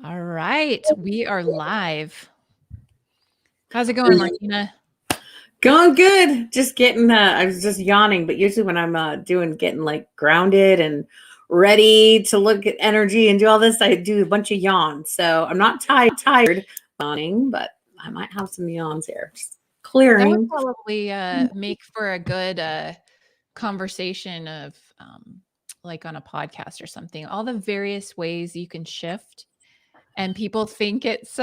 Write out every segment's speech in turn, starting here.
All right, we are live. How's it going, Martina? Going good. Just getting I was just yawning, but usually when I'm getting like grounded and ready to look at energy and do all this, I do a bunch of yawns. So I'm not tired yawning, but I might have some yawns here. Just That would clearing. probably make for a good conversation of like on a podcast or something. All the various ways you can shift, and people think it's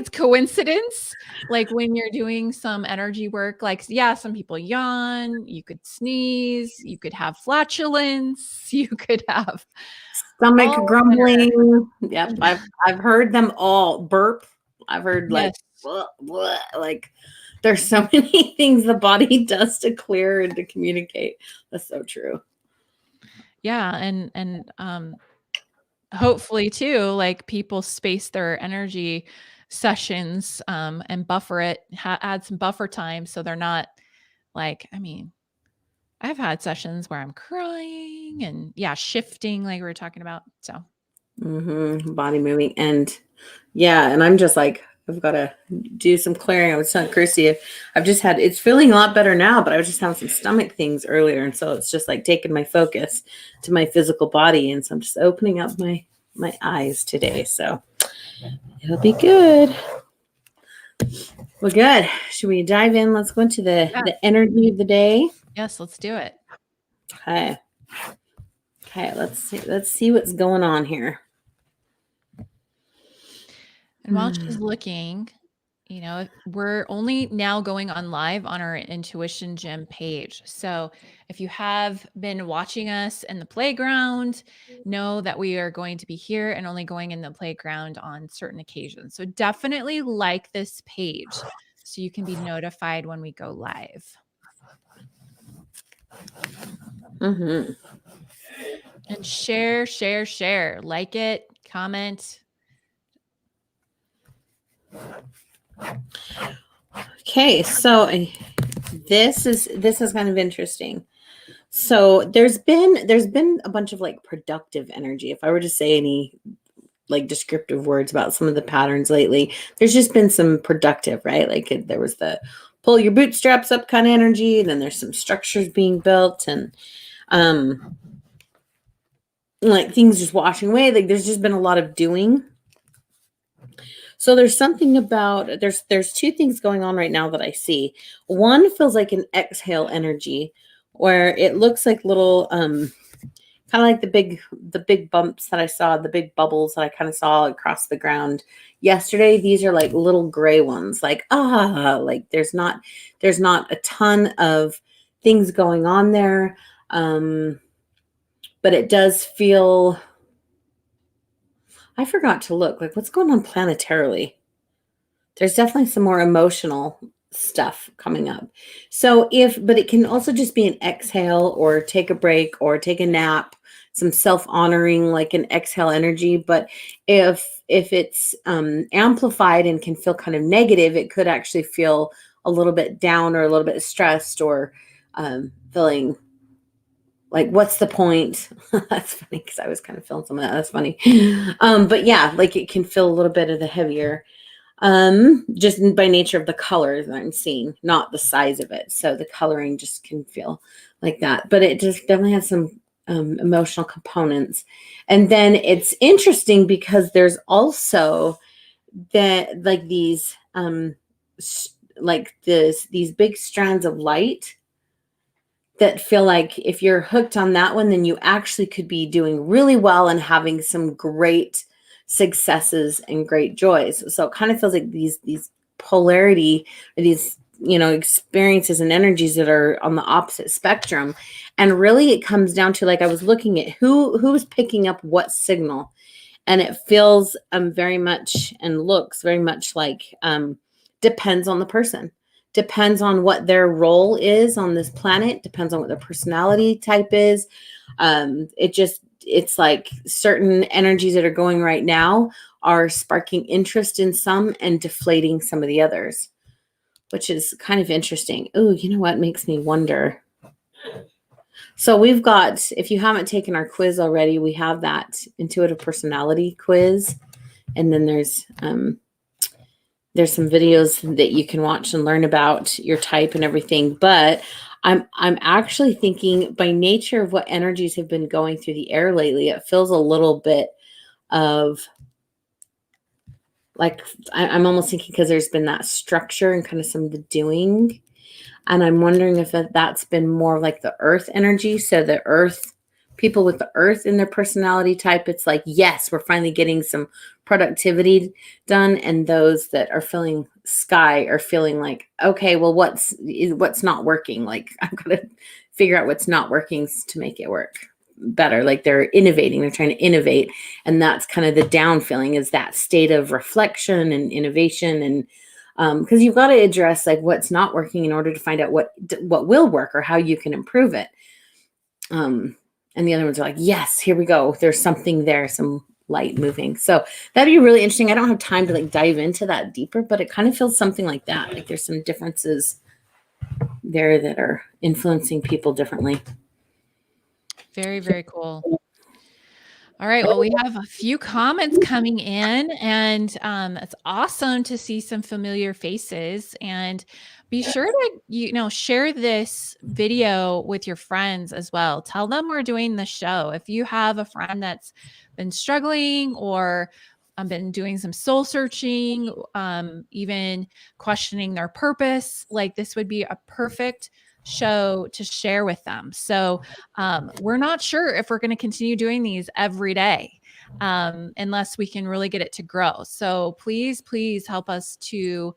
coincidence. Like when you're doing some energy work, like yeah, some people yawn. You could sneeze. You could have flatulence. You could have Stomach all manner. grumbling. Yep, I've heard them all. Burp. I've heard like Yes. blah, blah, like there's so many things the body does to clear and to communicate. That's so true. Yeah, and hopefully too, like people space their energy sessions and buffer it, add some buffer time so they're not like, I mean, I've had sessions where I'm crying and yeah, shifting like we were talking about. So Body moving. And yeah, and I'm just like, I've got to do some clearing. I was telling Chrissy, it's feeling a lot better now, but I was just having some stomach things earlier. And so it's just like taking my focus to my physical body. And so I'm just opening up my eyes today. So it'll be good. Well, good. Should we dive in? Let's go into the energy of the day. yes, let's do it. Okay. Let's see what's going on here. And while she's looking, we're only now going on live on our Intuition Gym page. So if you have been watching us in the playground, know that we are going to be here and only going in the playground on certain occasions. So definitely like this page so you can be notified when we go live. Mm-hmm. And share, like it, comment. Okay, so this is kind of interesting. So there's been a bunch of like productive energy. If I were to say any like descriptive words about some of the patterns lately, there's just been some productive, right? Like there was the pull your bootstraps up kind of energy, and then there's some structures being built, and like things just washing away. Like there's just been a lot of doing. So there's something about there's two things going on right now that I see. One feels like an exhale energy where it looks like little kind of like the big bumps that I saw, the big bubbles that I kind of saw across the ground yesterday. These are like little gray ones, like like there's not a ton of things going on there. But it does feel, I forgot to look like what's going on planetarily. There's definitely some more emotional stuff coming up. So but it can also just be an exhale or take a break or take a nap, some self-honoring, like an exhale energy. But if it's amplified and can feel kind of negative, it could actually feel a little bit down or a little bit stressed or feeling like, what's the point? That's funny because I was kind of feeling some of that. That's funny. But yeah, like it can feel a little bit of the heavier, just by nature of the color that I'm seeing, not the size of it. So the coloring just can feel like that, but it just definitely has some emotional components. And then it's interesting because there's also that like these these big strands of light that feel like if you're hooked on that one, then you actually could be doing really well and having some great successes and great joys. So it kind of feels like these polarity, or these experiences and energies that are on the opposite spectrum. And really it comes down to, like, I was looking at who's picking up what signal, and it feels very much and looks very much like depends on the person. Depends on what their role is on this planet, depends on what their personality type is. It's like certain energies that are going right now are sparking interest in some and deflating some of the others, which is kind of interesting. Oh, you know what makes me wonder? So we've got, if you haven't taken our quiz already, we have that intuitive personality quiz. And then there's some videos that you can watch and learn about your type and everything. But I'm actually thinking, by nature of what energies have been going through the air lately, it feels a little bit of like, I'm almost thinking, because there's been that structure and kind of some of the doing. And I'm wondering if that's been more like the earth energy. So the earth, people with the earth in their personality type, it's like, yes, we're finally getting some productivity done. And those that are feeling sky are feeling like, okay, well, what's not working? Like, I've got to figure out what's not working to make it work better. Like, they're innovating, they're trying to innovate. And that's kind of the down feeling, is that state of reflection and innovation. And because you've got to address like what's not working in order to find out what will work or how you can improve it. And the other ones are like, yes, here we go. There's something there, some light moving. So that'd be really interesting. I don't have time to like dive into that deeper, but it kind of feels something like that. Like there's some differences there that are influencing people differently. Very, very cool. All right. Well, we have a few comments coming in, and it's awesome to see some familiar faces. And be sure to, share this video with your friends as well. Tell them we're doing the show. If you have a friend that's been struggling or been doing some soul searching, even questioning their purpose, like this would be a perfect show to share with them. So we're not sure if we're going to continue doing these every day unless we can really get it to grow. So please help us to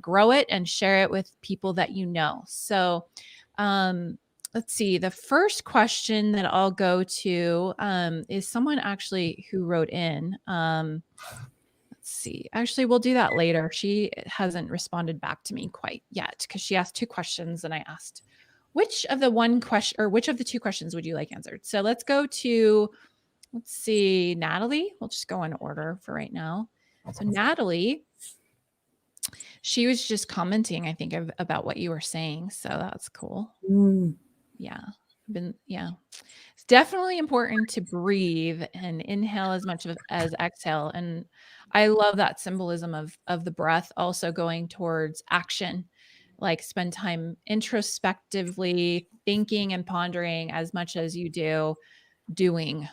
grow it and share it with people that you know. So let's see. The first question that I'll go to is someone actually who wrote in. Let's see. Actually, we'll do that later. She hasn't responded back to me quite yet because she asked 2 questions and I asked which of the 2 questions would you like answered? So let's go to, let's see, Natalie. We'll just go in order for right now. So Natalie, she was just commenting, I think, about what you were saying. So that's cool. Yeah. It's definitely important to breathe and inhale as much as exhale. And I love that symbolism of the breath also going towards action, like spend time introspectively thinking and pondering as much as you do doing.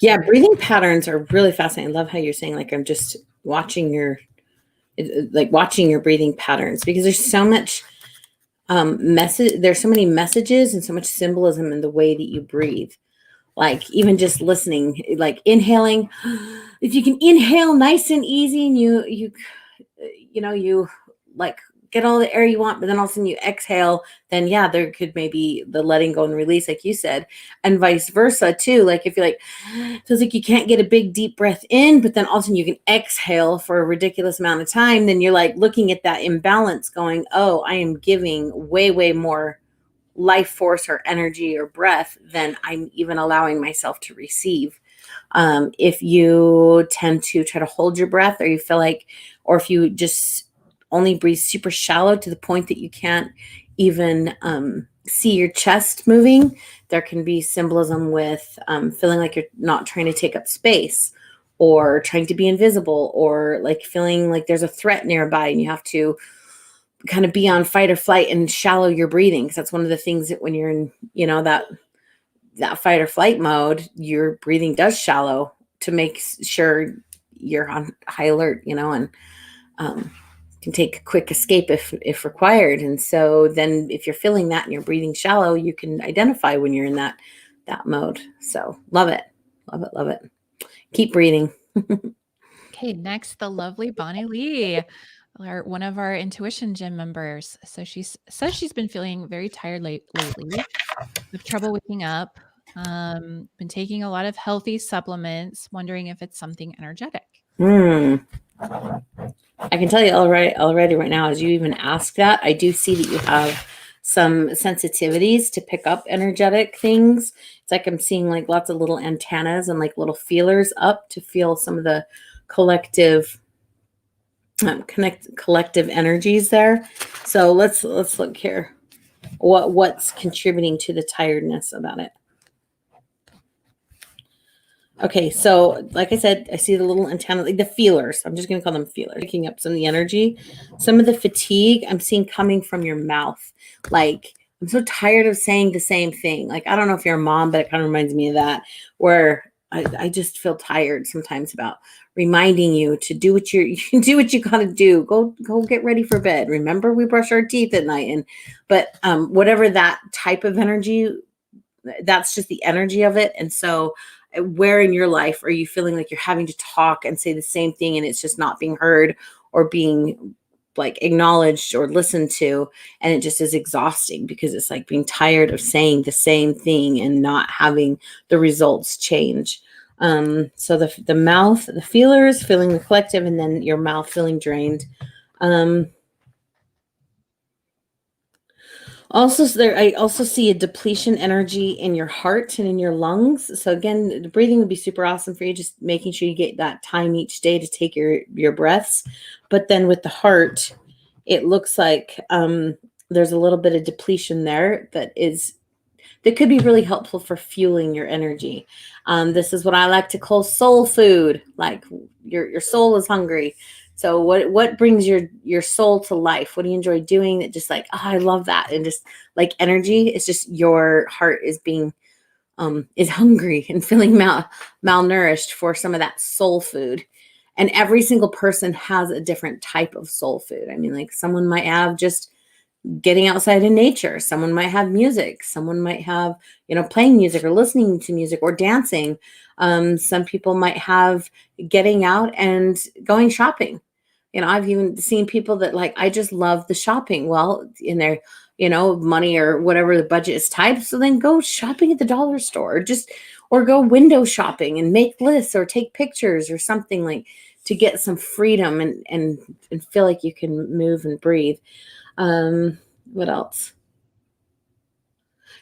Yeah, breathing patterns are really fascinating. I love how you're saying, like, I'm just watching your breathing patterns, because there's so much there's so many messages and so much symbolism in the way that you breathe. Like, even just listening, like inhaling, if you can inhale nice and easy, and you like get all the air you want, but then all of a sudden you exhale, then yeah, there could maybe the letting go and release, like you said, and vice versa too. Like if you like, feels like you can't get a big deep breath in, but then all of a sudden you can exhale for a ridiculous amount of time, then you're like looking at that imbalance going, oh, I am giving way more life force or energy or breath than I'm even allowing myself to receive. If you tend to try to hold your breath, or you feel like, or if you just only breathe super shallow to the point that you can't even see your chest moving, there can be symbolism with feeling like you're not trying to take up space, or trying to be invisible, or like feeling like there's a threat nearby and you have to kind of be on fight or flight and shallow your breathing. Because that's one of the things that when you're in, that fight or flight mode, your breathing does shallow to make sure you're on high alert, and can take a quick escape if required. And so then if you're feeling that and you're breathing shallow, you can identify when you're in that mode. So love it. Love it. Keep breathing. Okay, next, the lovely Bonnie Lee, one of our Intuition Gym members. So she says she's been feeling very tired lately, with trouble waking up, been taking a lot of healthy supplements, wondering if it's something energetic. I can tell you already right now, as you even ask that, I do see that you have some sensitivities to pick up energetic things. It's like I'm seeing like lots of little antennas and like little feelers up to feel some of the collective collective energies there. So let's look here. What's contributing to the tiredness about it? Okay, so like I said, I see the little antenna, like the feelers. I'm just going to call them feelers. Picking up some of the energy, some of the fatigue I'm seeing coming from your mouth. Like, I'm so tired of saying the same thing. Like, I don't know if you're a mom, but it kind of reminds me of that, where I just feel tired sometimes about reminding you to do what you do what you got to do. Go get ready for bed. Remember, we brush our teeth at night, and but whatever that type of energy, that's just the energy of it. And so where in your life are you feeling like you're having to talk and say the same thing and it's just not being heard or being like acknowledged or listened to, and it just is exhausting because it's like being tired of saying the same thing and not having the results change. So the mouth, the feelers, feeling the collective, and then your mouth feeling drained. Also, I also see a depletion energy in your heart and in your lungs. So again, the breathing would be super awesome for you, just making sure you get that time each day to take your breaths. But then with the heart, it looks like there's a little bit of depletion there that could be really helpful for fueling your energy. This is what I like to call soul food. Like your soul is hungry. So what brings your soul to life? What do you enjoy doing that just like, oh, I love that. And just like energy, it's just your heart is being is hungry and feeling malnourished for some of that soul food. And every single person has a different type of soul food. I mean, like someone might have just getting outside in nature. Someone might have music. Someone might have, playing music or listening to music or dancing. Some people might have getting out and going shopping. I've even seen people that like, I just love the shopping. Well, in their, money or whatever the budget is tight. So then go shopping at the dollar store, or go window shopping and make lists or take pictures or something, like to get some freedom and feel like you can move and breathe. What else?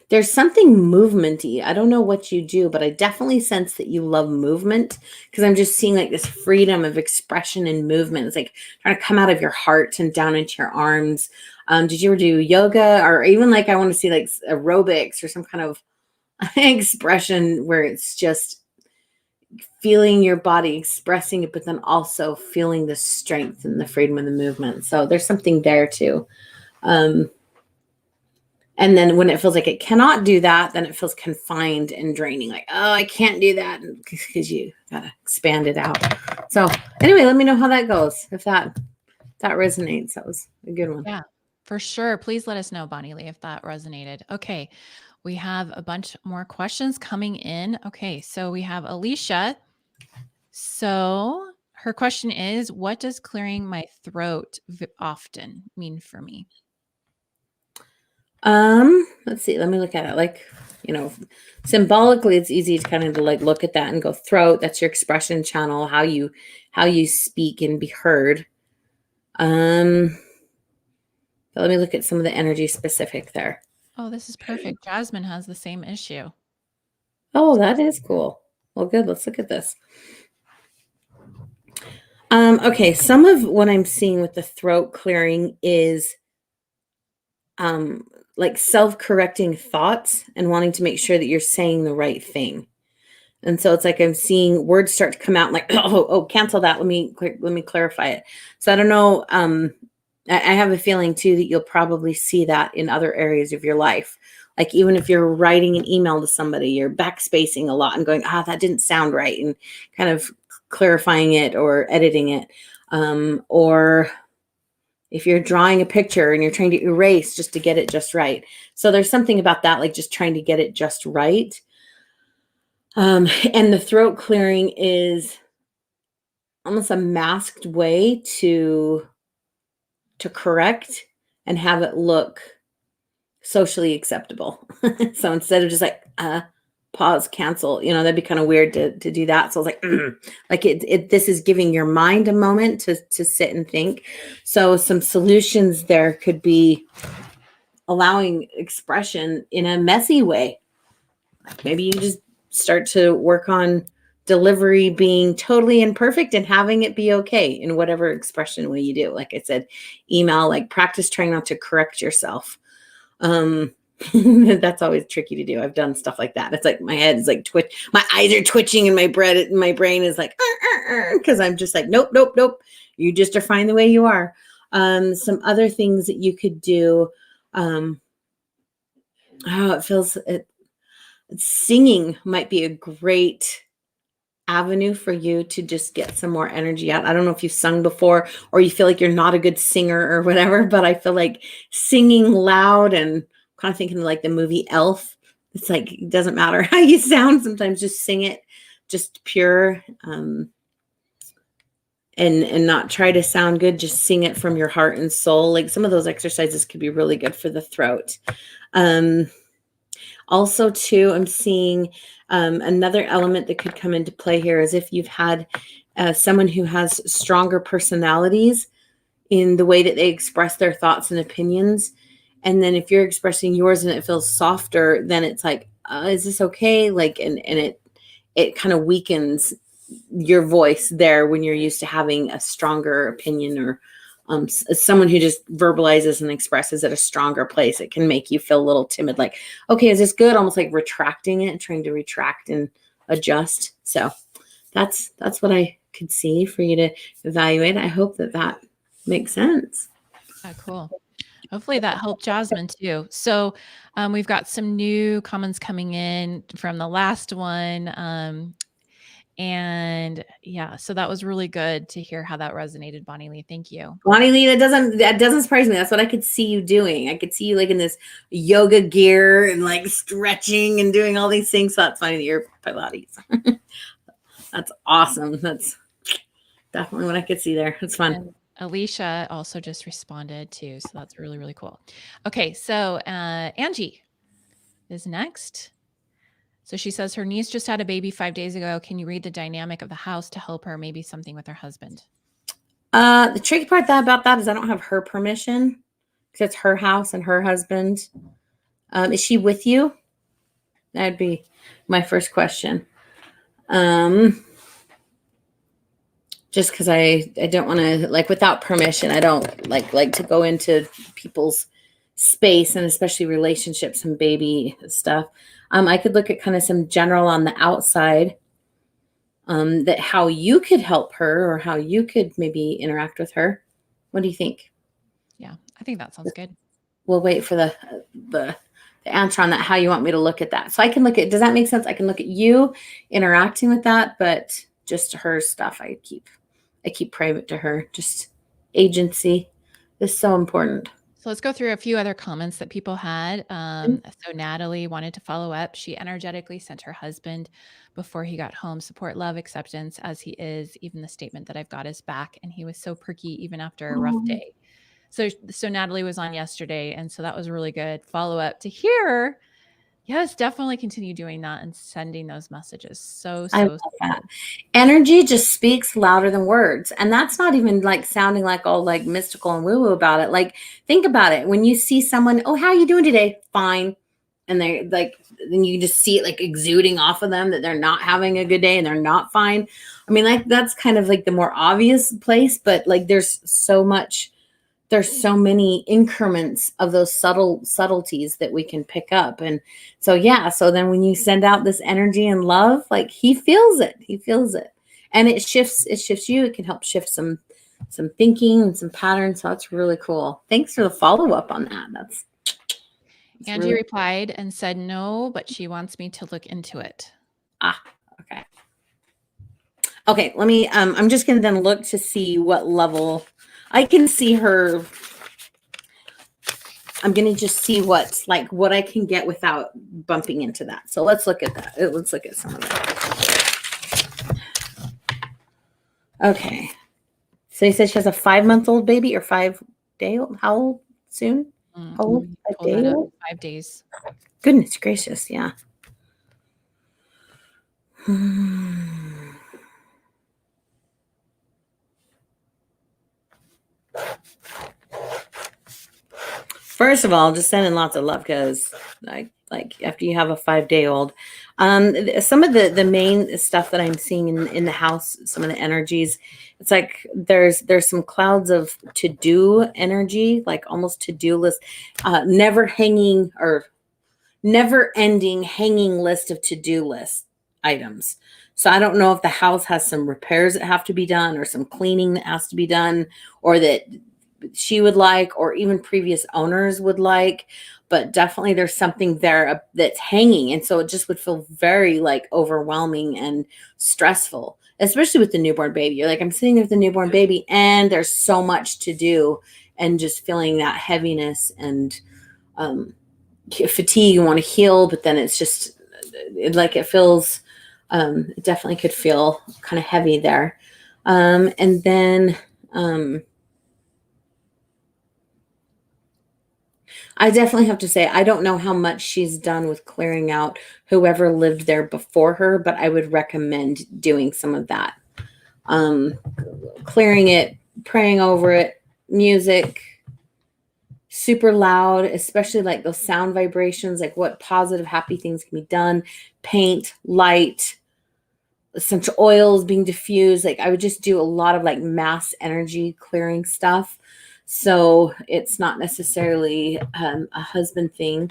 There's something movementy. I don't know what you do, but I definitely sense that you love movement, because I'm just seeing like this freedom of expression and movement. It's like trying to come out of your heart and down into your arms. Did you ever do yoga, or even like I want to see like aerobics or some kind of expression where it's just feeling your body, expressing it, but then also feeling the strength and the freedom of the movement. So there's something there too. And then when it feels like it cannot do that, then it feels confined and draining. Like, oh, I can't do that, because you gotta expand it out. So anyway, let me know how that goes. If that resonates, that was a good one. Yeah, for sure. Please let us know, Bonnie Lee, if that resonated. Okay, we have a bunch more questions coming in. Okay, so we have Alicia. So her question is, what does clearing my throat often mean for me? Let's see. Let me look at it. Like, symbolically, it's easy to kind of like look at that and go, throat. That's your expression channel, how you speak and be heard. But let me look at some of the energy specific there. Oh, this is perfect. Jasmine has the same issue. Oh, that is cool. Well, good. Let's look at this. Okay, some of what I'm seeing with the throat clearing is like self-correcting thoughts and wanting to make sure that you're saying the right thing. And so it's like I'm seeing words start to come out like, oh, cancel that. Let me clarify it. So I don't know. I have a feeling too that you'll probably see that in other areas of your life. Like even if you're writing an email to somebody, you're backspacing a lot and going, that didn't sound right, and kind of clarifying it or editing it. Or if you're drawing a picture and you're trying to erase just to get it just right. So there's something about that, like just trying to get it just right. And the throat clearing is almost a masked way to correct and have it look socially acceptable. So instead of just like pause, cancel, that'd be kind of weird to do that. So I was like, like this is giving your mind a moment to sit and think. So some solutions there could be allowing expression in a messy way. Maybe you just start to work on delivery being totally imperfect and having it be okay in whatever expression way you do. Like I said, email, like practice trying not to correct yourself. That's always tricky to do. I've done stuff like that. It's like my head is like twitch, my eyes are twitching, and my brain is like, because I'm just like, nope, nope, nope. You just are fine the way you are. Some other things that you could do. Oh, singing might be a great avenue for you to just get some more energy out. I don't know if you've sung before or you feel like you're not a good singer or whatever, but I feel like singing loud, and kind of thinking like the movie Elf. It's like, it doesn't matter how you sound. Sometimes just sing it, just pure, and not try to sound good. Just sing it from your heart and soul. Like some of those exercises could be really good for the throat. Also, too, I'm seeing another element that could come into play here is if you've had someone who has stronger personalities in the way that they express their thoughts and opinions. And then if you're expressing yours and it feels softer, then it's like, is this okay? Like, and it kind of weakens your voice there when you're used to having a stronger opinion, or someone who just verbalizes and expresses at a stronger place. It can make you feel a little timid, like, okay, is this good? Almost like retracting it and trying to retract and adjust. So that's what I could see for you to evaluate. I hope that makes sense. Oh, cool. Hopefully that helped Jasmine too. So we've got some new comments coming in from the last one. And yeah, so that was really good to hear how that resonated, Bonnie Lee. Thank you. Bonnie Lee, that doesn't surprise me. That's what I could see you doing. I could see you like in this yoga gear and like stretching and doing all these things. So that's funny that you're Pilates. That's awesome. That's definitely what I could see there. It's fun. And Alicia also just responded too. So that's really, really cool. Okay. So Angie is next. So she says her niece just had a baby 5 days ago. Can you read the dynamic of the house to help her? Maybe something with her husband. The tricky part about that is I don't have her permission because it's her house and her husband. Is she with you? That'd be my first question. Just because I don't want to, like, without permission, I don't like to go into people's space, and especially relationships and baby stuff. I could look at kind of some general on the outside, that how you could help her or how you could maybe interact with her. What do you think? Yeah, I think that sounds good. We'll wait for the answer on that, how you want me to look at that. So I can look at, does that make sense? I can look at you interacting with that, but just her stuff I keep private to her. Just agency is so important. So let's go through a few other comments that people had. So Natalie wanted to follow up. She energetically sent her husband before he got home support, love, acceptance as he is. Even the statement that I've got his back, and he was so perky even after a rough day. So Natalie was on yesterday, and so that was really good follow up to hear. Yes, definitely continue doing that and sending those messages. So I love that. Energy just speaks louder than words. And that's not even like sounding like all like mystical and woo-woo about it. Like, think about it. When you see someone, oh, how are you doing today? Fine. And they're like, then you just see it like exuding off of them that they're not having a good day and they're not fine. I mean, like, that's kind of like the more obvious place, but like there's so many increments of those subtleties that we can pick up. And so, yeah, so then when you send out this energy and love, like, he feels it, and it shifts you. It can help shift some thinking and some patterns. So that's really cool. Thanks for the follow-up on that. That's Angie really replied and said no, but she wants me to look into it. Okay, let me I'm just gonna then look to see what level I can see her. I'm going to just see what I can get without bumping into that. So let's look at that. Let's look at some of that. Okay. So you said she has a 5-month-old baby or 5-day-old? How old soon? How old? 5 days. Goodness gracious. Yeah. First of all, just sending lots of love, because like after you have a 5-day-old, Some of the main stuff that I'm seeing in the house, some of the energies, it's like there's some clouds of to do energy, like almost to do list, never hanging or never ending hanging list of to do list items. So I don't know if the house has some repairs that have to be done, or some cleaning that has to be done, or that she would like, or even previous owners would like. But definitely there's something there that's hanging. And so it just would feel very like overwhelming and stressful, especially with the newborn baby. You're like, I'm sitting there with the newborn baby and there's so much to do, and just feeling that heaviness and um, fatigue. You want to heal, but then it's just like it feels, it definitely could feel kind of heavy there. And then, I definitely have to say, I don't know how much she's done with clearing out whoever lived there before her, but I would recommend doing some of that. Um, Clearing it, praying over it, music, super loud, especially like those sound vibrations, like what positive, happy things can be done, paint, light, essential oils being diffused. Like I would just do a lot of like mass energy clearing stuff. So it's not necessarily a husband thing.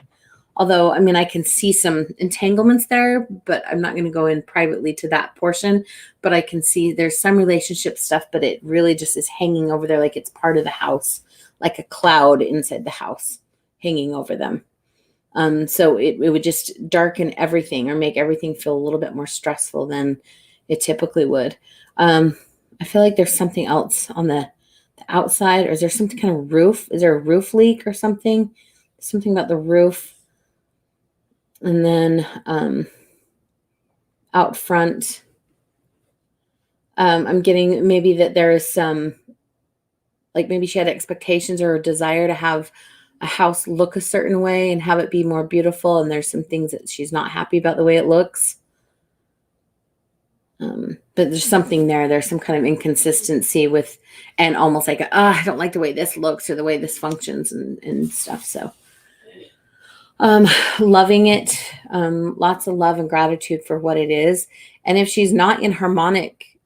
Although, I mean, I can see some entanglements there, but I'm not going to go in privately to that portion. But I can see there's some relationship stuff, but it really just is hanging over there like it's part of the house, like a cloud inside the house hanging over them. So it would just darken everything or make everything feel a little bit more stressful than it typically would. I feel like there's something else on the outside, or is there some kind of roof? Is there a roof leak or something? Something about the roof. And then out front, I'm getting maybe that there is some, like maybe she had expectations or a desire to have a house look a certain way and have it be more beautiful. And there's some things that she's not happy about the way it looks. But there's something there. There's some kind of inconsistency with, and almost like, I don't like the way this looks or the way this functions and stuff. So, loving it, lots of love and gratitude for what it is. And if she's not in harmonic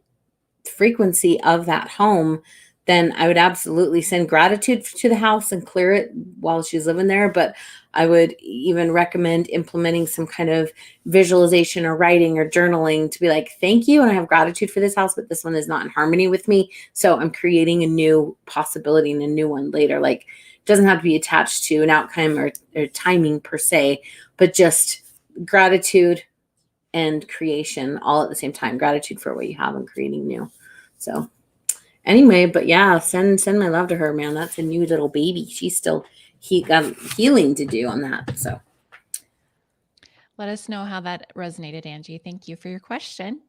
frequency of that home, then I would absolutely send gratitude to the house and clear it while she's living there. But I would even recommend implementing some kind of visualization or writing or journaling to be like, thank you. And I have gratitude for this house, but this one is not in harmony with me. So I'm creating a new possibility and a new one later. Like, it doesn't have to be attached to an outcome or timing per se, but just gratitude and creation all at the same time. Gratitude for what you have and creating new. So anyway, but yeah, send my love to her, man. That's a new little baby. She's still got healing to do on that. So Let us know how that resonated, Angie. Thank you for your question.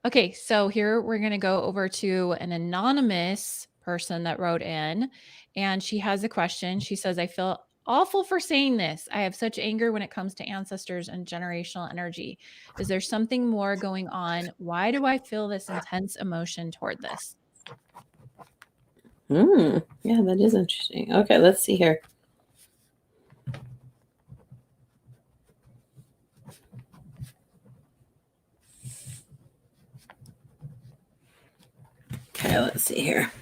Okay, so here we're going to go over to an anonymous person that wrote in, and she has a question. She says, I feel awful for saying this. I have such anger when it comes to ancestors and generational energy. Is there something more going on? Why do I feel this intense emotion toward this? Yeah, that is interesting. Okay, let's see here. Okay, let's see here.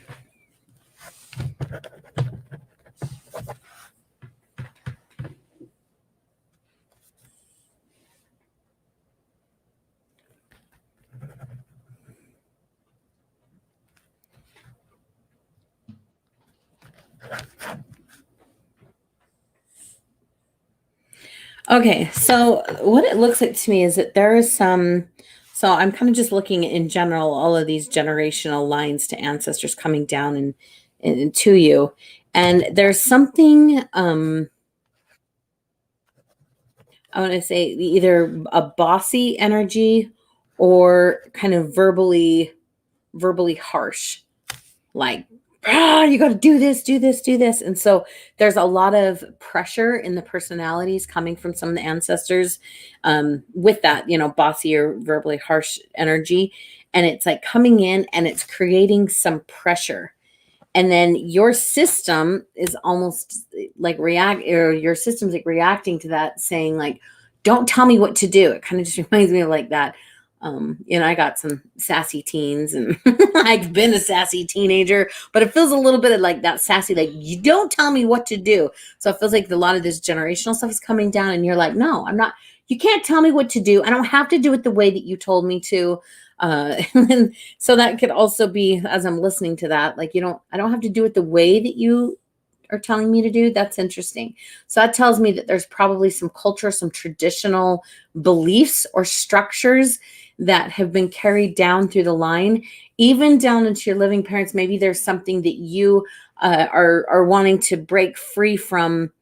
Okay, so what it looks like to me is that there is some, so I'm kind of just looking in general, all of these generational lines to ancestors coming down and to you. And there's something, I want to say either a bossy energy or kind of verbally harsh, like, you got to do this, do this, do this. And so there's a lot of pressure in the personalities coming from some of the ancestors, with that, bossy or verbally harsh energy. And it's like coming in and it's creating some pressure. And then your system is almost like your system's like reacting to that, saying like, don't tell me what to do. It kind of just reminds me of like that. I got some sassy teens, and I've been a sassy teenager, but it feels a little bit of like that sassy, like, you don't tell me what to do. So it feels like a lot of this generational stuff is coming down, and you're like, no, I'm not, you can't tell me what to do. I don't have to do it the way that you told me to. And so that could also be, as I'm listening to that, like, I don't have to do it the way that you are telling me to do. That's interesting. So that tells me that there's probably some culture, some traditional beliefs or structures that have been carried down through the line, even down into your living parents. Maybe there's something that you are wanting to break free from,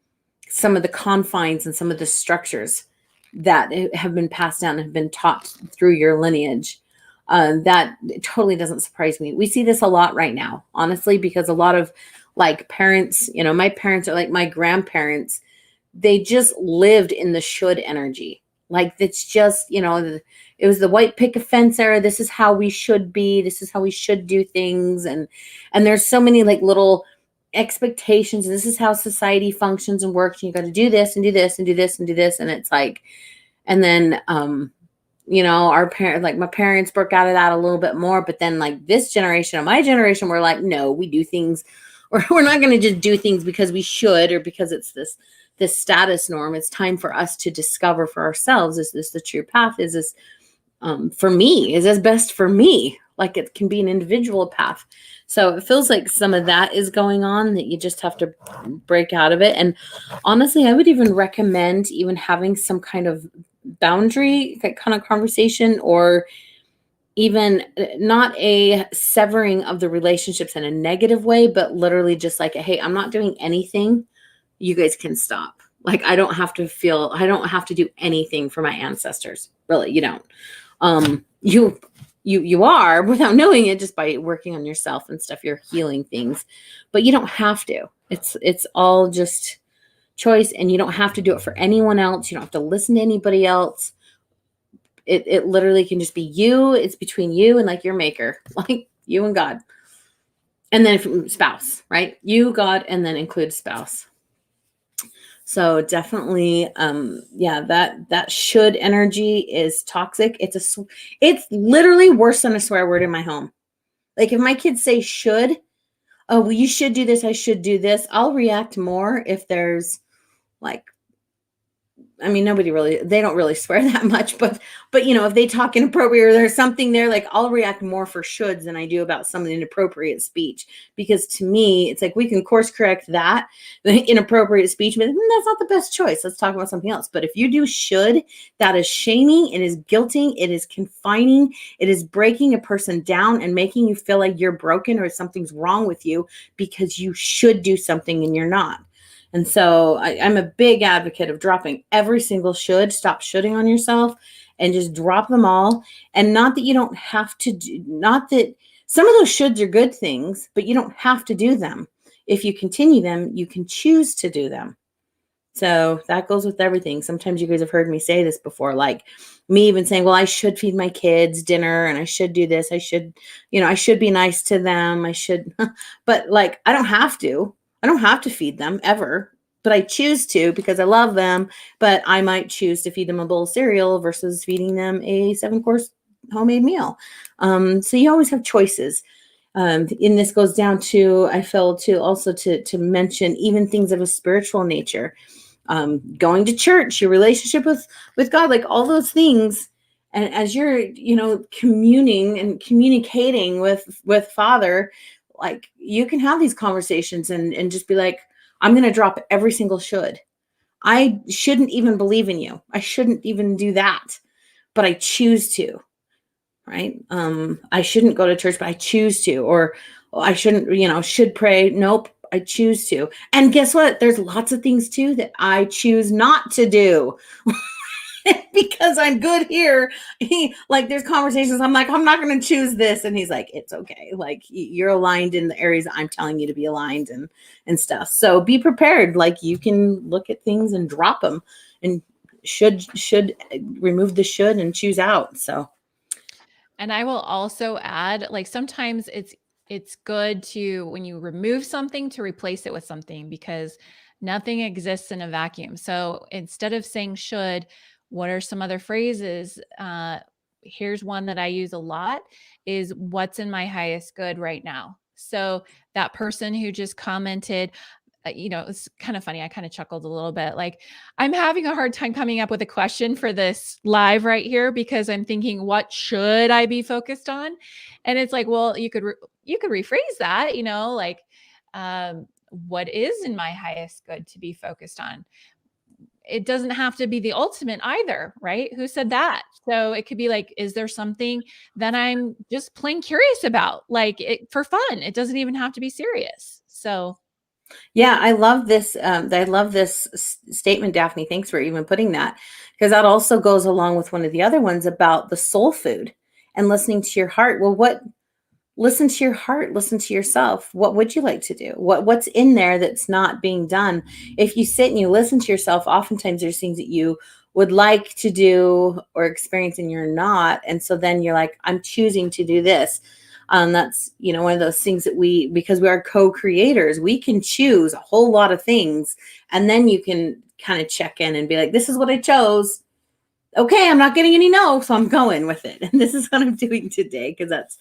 some of the confines and some of the structures that have been passed down and have been taught through your lineage. That totally doesn't surprise me. We see this a lot right now, honestly, because a lot of like parents, my parents are like my grandparents, they just lived in the should energy. Like, it's just, it was the white picket fence era. This is how we should be. This is how we should do things. And there's so many like little expectations. This is how society functions and works. And you got to do this and do this and do this and do this. And it's like, and then, our parents, like my parents broke out of that a little bit more, but then like this generation of my generation, we're like, no, we do things, or we're not going to just do things because we should, or because it's this status norm. It's time for us to discover for ourselves, is this the true path? Is this for me? Is this best for me? Like, it can be an individual path. So it feels like some of that is going on, that you just have to break out of it. And honestly, I would even recommend even having some kind of boundary kind of conversation, or even not a severing of the relationships in a negative way, but literally just like, hey, I'm not doing anything. You guys can stop. Like, I don't have to do anything for my ancestors. Really, you don't. You are, without knowing it, just by working on yourself and stuff, you're healing things, but you don't have to. It's all just choice, and you don't have to do it for anyone else. You don't have to listen to anybody else. It literally can just be you. It's between you and like your maker, like you and God. And then spouse, right? You, God, and then include spouse. So definitely, that should energy is toxic. It's literally worse than a swear word in my home. Like, if my kids say should, oh, well, you should do this, I should do this, I'll react more if there's like, I mean, they don't really swear that much, but if they talk inappropriate, or there's something there, like, I'll react more for shoulds than I do about some inappropriate speech. Because to me, it's like, we can course correct that, the inappropriate speech, but that's not the best choice. Let's talk about something else. But if you do should, that is shaming, it is guilting, it is confining, it is breaking a person down and making you feel like you're broken or something's wrong with you because you should do something and you're not. And so I'm a big advocate of dropping every single should. Stop shoulding on yourself and just drop them all. And not that you don't have to do, not that some of those shoulds are good things, but you don't have to do them. If you continue them, you can choose to do them. So that goes with everything. Sometimes you guys have heard me say this before, like me even saying, well, I should feed my kids dinner, and I should do this. I should be nice to them. I should, but like, I don't have to. I don't have to feed them ever, but I choose to because I love them. But I might choose to feed them a bowl of cereal versus feeding them a 7-course homemade meal. So you always have choices. And this goes down to, I feel to also to mention even things of a spiritual nature, going to church, your relationship with God, like all those things. And as you're, communing and communicating with Father, like, you can have these conversations and just be like, I'm going to drop every single should. I shouldn't even believe in you. I shouldn't even do that, but I choose to, right? I shouldn't go to church, but I choose to, or I shouldn't, should pray. Nope. I choose to. And guess what? There's lots of things too that I choose not to do. Because I'm good here. There's conversations, I'm like, I'm not going to choose this. And he's like, it's okay. Like, you're aligned in the areas I'm telling you to be aligned and stuff. So be prepared. Like, you can look at things and drop them, and should remove the should and choose out. So. And I will also add, like, sometimes it's good to, when you remove something, to replace it with something, because nothing exists in a vacuum. So instead of saying should, What are some other phrases? Here's one that I use a lot is what's in my highest good right now. So that person who just commented, it's kind of funny. I kind of chuckled a little bit. Like, I'm having a hard time coming up with a question for this live right here because I'm thinking, what should I be focused on? And it's like, well, you could rephrase that, like, what is in my highest good to be focused on? It doesn't have to be the ultimate either, right? Who said that? So it could be like, is there something that I'm just plain curious about, like for fun? It doesn't even have to be serious. So Yeah, I love this. I love this statement, Daphne. Thanks for even putting that, because that also goes along with one of the other ones about the soul food and listening to your heart. Well, listen to your heart, listen to yourself. What would you like to do? What's in there that's not being done? If you sit and you listen to yourself, oftentimes there's things that you would like to do or experience and you're not. And so then you're like, I'm choosing to do this. That's, one of those things that because we are co-creators, we can choose a whole lot of things. And then you can kind of check in and be like, this is what I chose. Okay, I'm not getting any no, so I'm going with it. And this is what I'm doing today, because that's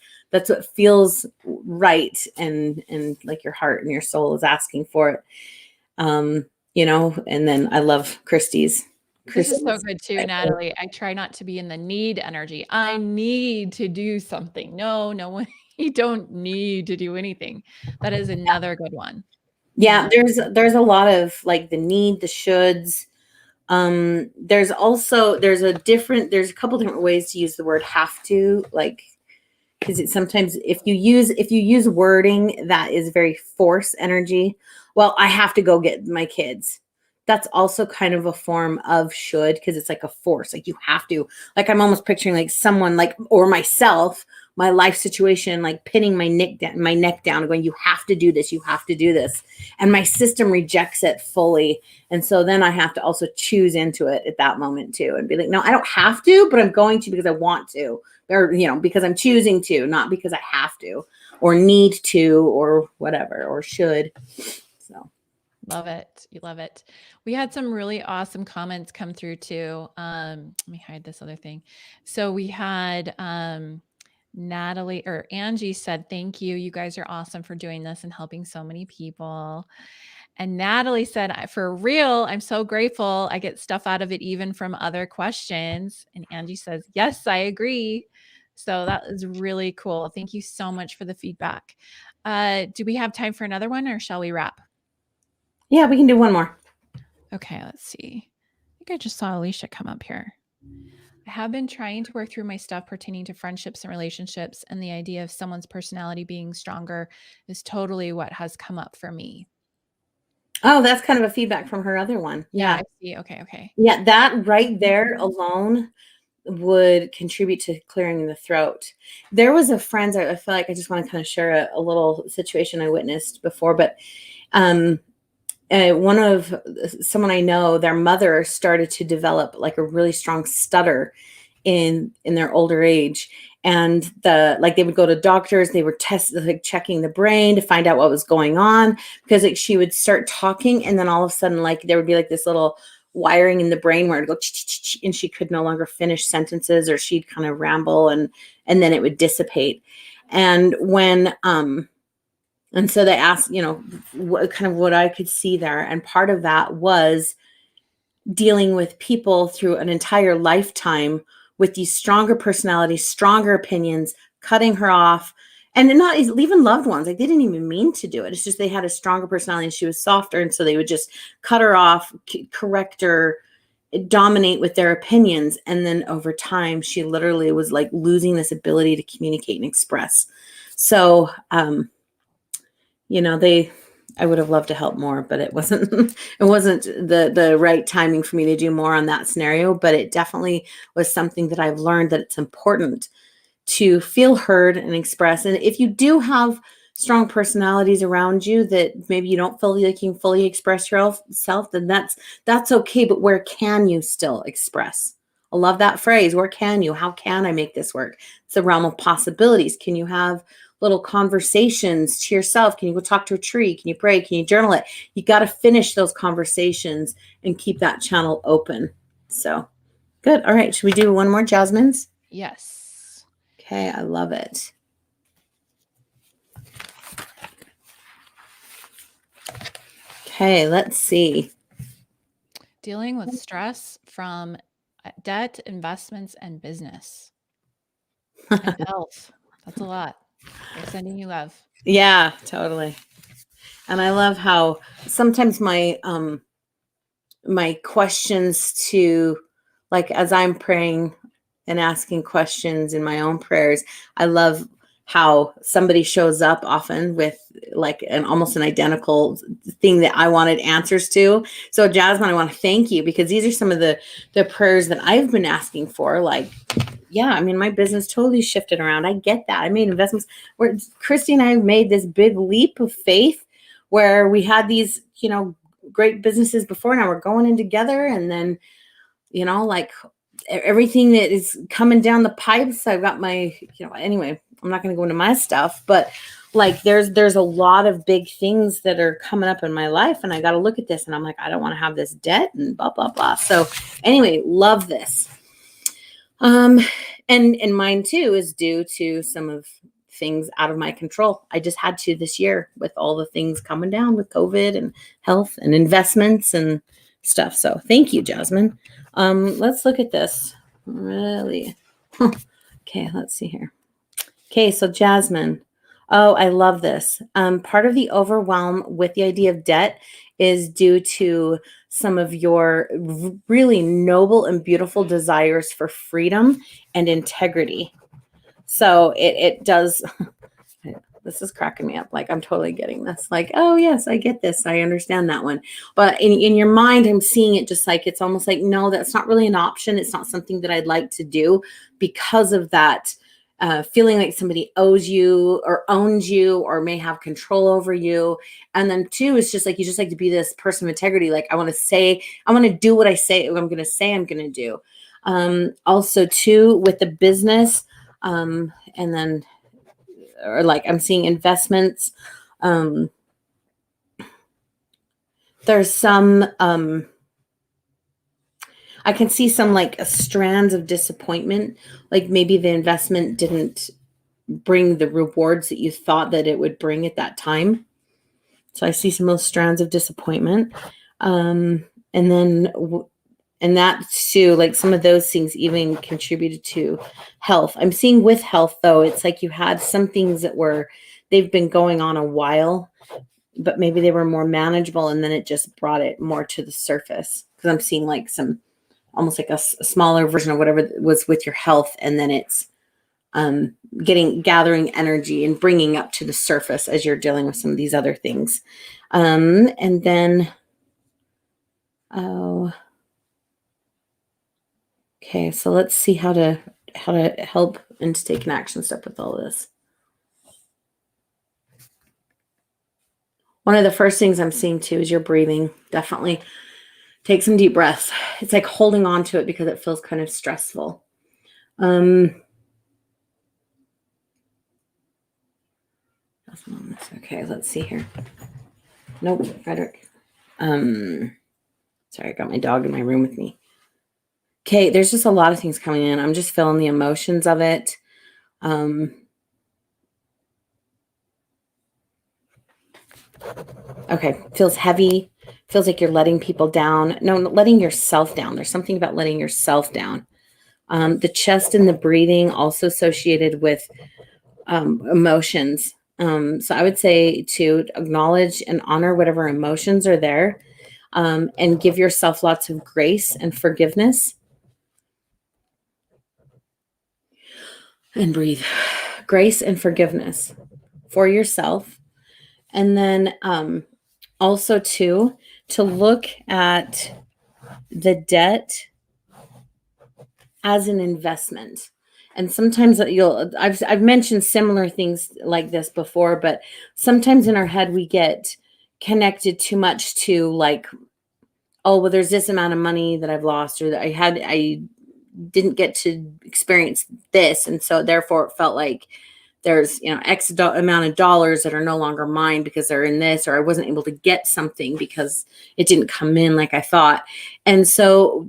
what feels right, and like your heart and your soul is asking for it. And then I love Christy's. this is so good too, Natalie. I try not to be in the need energy. I need to do something. No, no one, you don't need to do anything. That is another good one. Yeah, there's a lot of like the need, the shoulds. There's a couple different ways to use the word have to, like, because it sometimes if you use wording that is very force energy, well, I have to go get my kids. That's also kind of a form of should, because it's like a force, like you have to. Like I'm almost picturing like someone, like, or myself, my life situation, like pinning my neck down and going, you have to do this, you have to do this. And my system rejects it fully. And so then I have to also choose into it at that moment too, and be like, no, I don't have to, but I'm going to because I want to, or, because I'm choosing to, not because I have to or need to or whatever, or should. So. Love it. You love it. We had some really awesome comments come through too. Let me hide this other thing. So we had Natalie or Angie said, thank you. You guys are awesome for doing this and helping so many people. And Natalie said, for real, I'm so grateful. I get stuff out of it, even from other questions. And Angie says, yes, I agree. So that is really cool. Thank you so much for the feedback. Do we have time for another one, or shall we wrap? Yeah, we can do one more. Okay, let's see. I think I just saw Alicia come up here. I have been trying to work through my stuff pertaining to friendships and relationships, and the idea of someone's personality being stronger is totally what has come up for me. Oh, that's kind of a feedback from her other one. Yeah, Yeah. I see. Okay. Yeah, that right there alone would contribute to clearing the throat. There was a friend, I feel like I just want to kind of share a little situation I witnessed before, but someone I know, their mother started to develop like a really strong stutter in their older age. And they would go to doctors, they were checking the brain to find out what was going on, because like she would start talking and then all of a sudden like there would be like this little wiring in the brain where it'd go and she could no longer finish sentences, or she'd kind of ramble and then it would dissipate. And so they asked, what I could see there. And part of that was dealing with people through an entire lifetime with these stronger personalities, stronger opinions, cutting her off. And not even loved ones. Like they didn't even mean to do it. It's just they had a stronger personality and she was softer. And so they would just cut her off, correct her, dominate with their opinions. And then over time, she literally was like losing this ability to communicate and express. So, I would have loved to help more, but it wasn't the right timing for me to do more on that scenario. But it definitely was something that I've learned, that it's important to feel heard and express. And if you do have strong personalities around you that maybe you don't feel like you can fully express yourself, then that's okay. But where can you still express? I love that phrase. Where can you? How can I make this work? It's the realm of possibilities. Can you have little conversations to yourself? Can you go talk to a tree? Can you pray? Can you journal it? You got to finish those conversations and keep that channel open. So Good. All right. Should we do one more, Jasmine's? Yes. Okay. I love it. Okay. Let's see. Dealing with stress from debt, investments, and business and health. That's a lot. They're sending you love. Yeah, totally. And I love how sometimes my questions to, like, as I'm praying and asking questions in my own prayers, I love how somebody shows up often with like an almost an identical thing that I wanted answers to. So Jasmine, I want to thank you because these are some of the prayers that I've been asking for. Like, yeah, I mean, my business totally shifted around. I get that. I made investments where Christy and I made this big leap of faith where we had these, great businesses before. Now we're going in together, and then, like everything that is coming down the pipes. I've got my, anyway, I'm not going to go into my stuff, but like there's a lot of big things that are coming up in my life, and I got to look at this, and I'm like, I don't want to have this debt and blah blah blah. So anyway, love this. And mine too is due to some of things out of my control. I just had to this year with all the things coming down with COVID and health and investments and stuff. So thank you, Jasmine. Let's look at this. Really. Okay, let's see here. Okay, so Jasmine. Oh, I love this. Part of the overwhelm with the idea of debt is due to some of your really noble and beautiful desires for freedom and integrity. So it does. This is cracking me up. Like, I'm totally getting this. Like, oh yes, I get this. I understand that one. But in your mind, I'm seeing it just like, it's almost like, no, that's not really an option. It's not something that I'd like to do because of that feeling like somebody owes you or owns you or may have control over you. And then two, it's just like, you just like to be this person of integrity. Like, I want to do what I say I'm going to say I'm going to do. Also two, with the business, and then, or like I'm seeing investments. There's some, I can see some like strands of disappointment. Like maybe the investment didn't bring the rewards that you thought that it would bring at that time. So I see some of those strands of disappointment. And then, and that too, like some of those things even contributed to health. I'm seeing with health though, it's like you had some things that they've been going on a while, but maybe they were more manageable, and then it just brought it more to the surface. Because I'm seeing like some, almost like a smaller version of whatever was with your health, and then it's gathering energy and bringing up to the surface as you're dealing with some of these other things. And then, oh, okay. So let's see how to help and to take an action step with all this. One of the first things I'm seeing too is your breathing. Definitely take some deep breaths. It's like holding on to it because it feels kind of stressful. Okay, let's see here. Nope, Frederick. Sorry, I got my dog in my room with me. Okay, there's just a lot of things coming in. I'm just feeling the emotions of it. Okay, feels heavy. Feels like you're letting people down. No, letting yourself down. There's something about letting yourself down. The chest and the breathing also associated with emotions. So I would say to acknowledge and honor whatever emotions are there, and give yourself lots of grace and forgiveness. And breathe. Grace and forgiveness for yourself. And then also to look at the debt as an investment. And sometimes I've mentioned similar things like this before, but sometimes in our head we get connected too much to like, oh, well, there's this amount of money that I've lost, or that I didn't get to experience this. And so therefore it felt like there's, amount of dollars that are no longer mine because they're in this, or I wasn't able to get something because it didn't come in like I thought. And so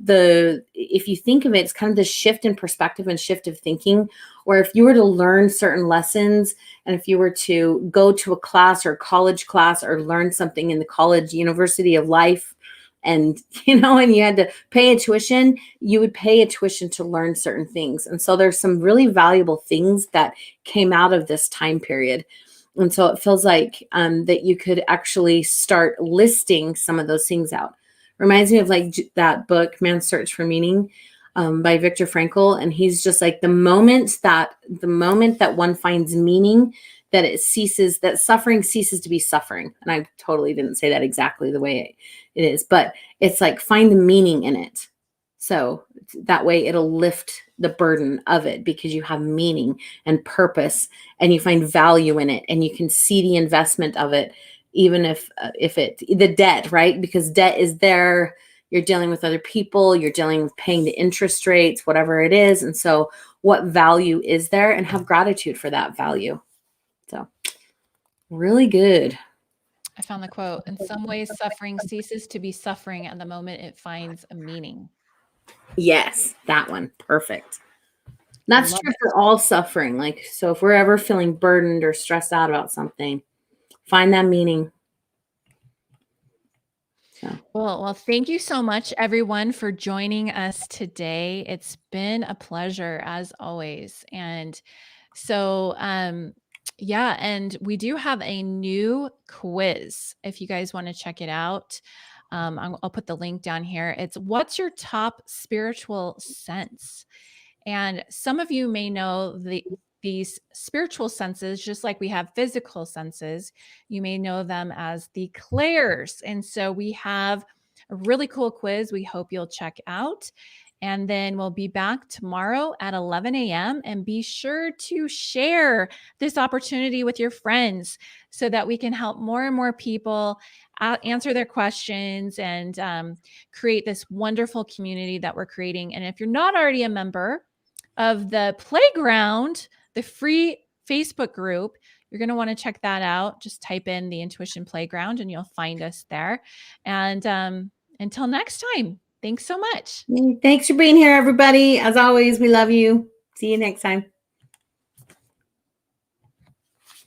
if you think of it, it's kind of this shift in perspective and shift of thinking, where if you were to learn certain lessons, and if you were to go to a class or a college class or learn something in the college university of life, and and you had to pay a tuition, you would pay a tuition to learn certain things. And so there's some really valuable things that came out of this time period. And so it feels like that you could actually start listing some of those things out. Reminds me of like that book, Man's Search for Meaning, by Viktor Frankl. And he's just like, the moment that one finds meaning, that suffering ceases to be suffering. And I totally didn't say that exactly the way it is, but it's like, find the meaning in it. So that way it'll lift the burden of it, because you have meaning and purpose, and you find value in it, and you can see the investment of it, even if the debt, right? Because debt is there. You're dealing with other people, you're dealing with paying the interest rates, whatever it is. And so what value is there, and have gratitude for that value. So really good. I found the quote. In some ways, suffering ceases to be suffering at the moment it finds a meaning. Yes, that one. Perfect. That's Love true it. for all suffering. Like, so if we're ever feeling burdened or stressed out about something, find that meaning. So. Well, thank you so much, everyone, for joining us today. It's been a pleasure as always. And so, yeah, and we do have a new quiz if you guys want to check it out. I'll put the link down here. It's what's your top spiritual sense? And some of you may know these spiritual senses, just like we have physical senses. You may know them as the clairs. And so we have a really cool quiz we hope you'll check out. And then we'll be back tomorrow at 11 a.m. And be sure to share this opportunity with your friends so that we can help more and more people answer their questions and create this wonderful community that we're creating. And if you're not already a member of the playground, the free Facebook group, you're going to want to check that out. Just type in the Intuition Playground and you'll find us there. And until next time, thanks so much. Thanks for being here, everybody. As always, we love you. See you next time.